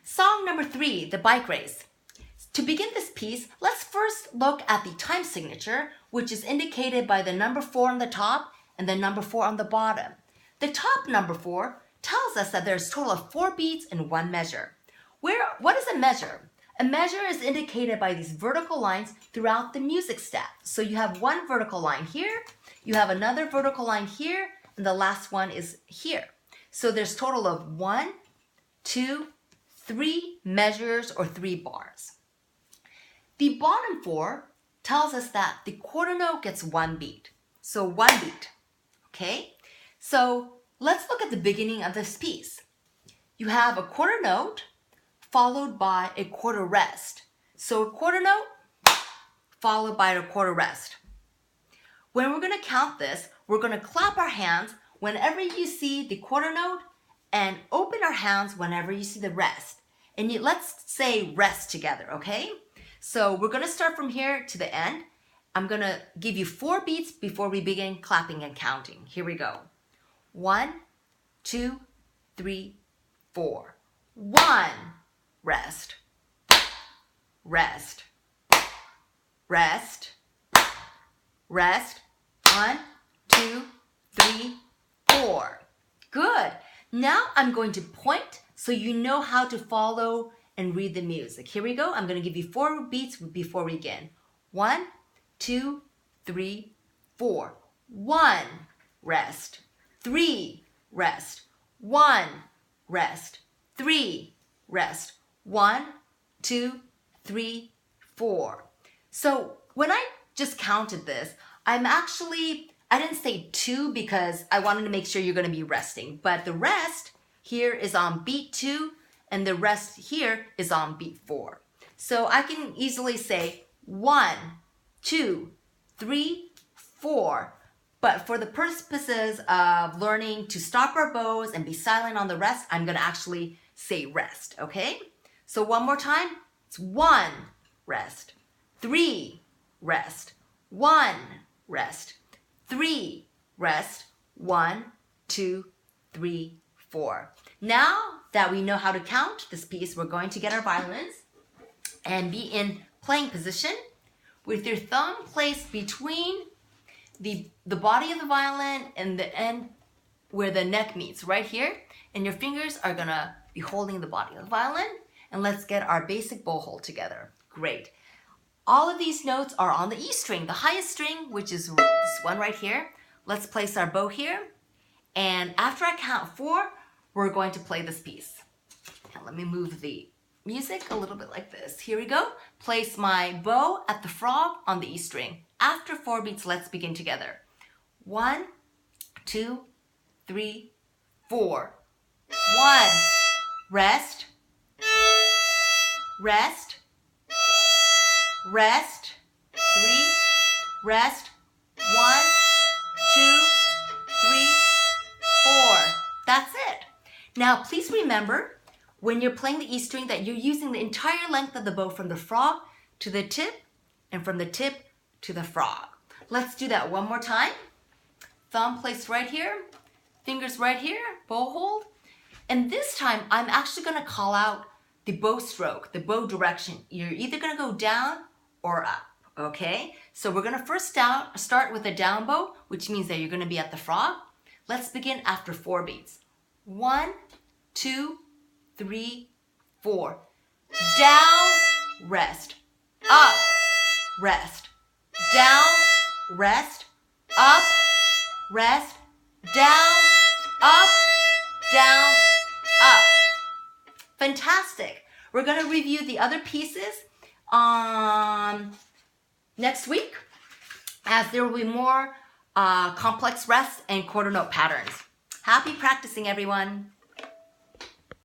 Song number 3, The Bike Race. To begin this piece, let's first look at the time signature, which is indicated by the number 4 on the top and the number 4 on the bottom. The top number 4 tells us that there's a total of 4 beats and 1 measure. What is a measure? A measure is indicated by these vertical lines throughout the music staff. So you have one vertical line here, you have another vertical line here, and the last one is here. So there's a total of 1, 2, 3 measures or 3 bars. The bottom 4 tells us that the quarter note gets 1 beat. So 1 beat, okay? So let's look at the beginning of this piece. You have a quarter note followed by a quarter rest. So a quarter note followed by a quarter rest. When we're going to count this, we're going to clap our hands whenever you see the quarter note and open our hands whenever you see the rest. And let's say rest together, okay? So we're going to start from here to the end. I'm going to give you 4 beats before we begin clapping and counting. Here we go. 1, 2, 3, 4. 1, rest, rest, rest, rest. 1, 2, 3, 4. Good. Now I'm going to point so you know how to follow and read the music. Here we go. I'm going to give you 4 beats before we begin. 1, 2, 3, 4. 1, rest. 3, rest. 1, rest. 3, rest. 1, 2, 3, 4. So when I just counted this, I didn't say 2 because I wanted to make sure you're going to be resting. But the rest here is on beat 2 and the rest here is on beat 4. So I can easily say 1, 2, 3, 4. But for the purposes of learning to stop our bows and be silent on the rest, I'm going to actually say rest, okay? So one more time. It's 1, rest. 3, rest. 1, rest. 3, rest. 1, 2, 3, 4. Now that we know how to count this piece, we're going to get our violins and be in playing position with your thumb placed between the body of the violin and the end where the neck meets, right here. And your fingers are going to be holding the body of the violin. And let's get our basic bow hold together. Great. All of these notes are on the E string, the highest string, which is this one right here. Let's place our bow here. And after I count 4, we're going to play this piece. Now let me move the music a little bit like this. Here we go. Place my bow at the frog on the E string. After 4 beats, let's begin together. 1, 2, 3, 4. 1, rest, rest, rest, 3, rest, 1, 2, 3, 4. That's it. Now, please remember, when you're playing the E string, that you're using the entire length of the bow from the frog to the tip and from the tip to the frog. Let's do that one more time. Thumb placed right here, fingers right here, bow hold. And this time, I'm actually going to call out the bow stroke, the bow direction. You're either going to go down or up, okay? So we're going to first start with a down bow, which means that you're going to be at the frog. Let's begin after 4 beats. 1, 2, 3, 4. Down, rest. Up, rest. Down, rest. Up, rest. Down, up, down, up. Fantastic. We're going to review the other pieces next week, as there will be more complex rests and quarter note patterns. Happy practicing, everyone.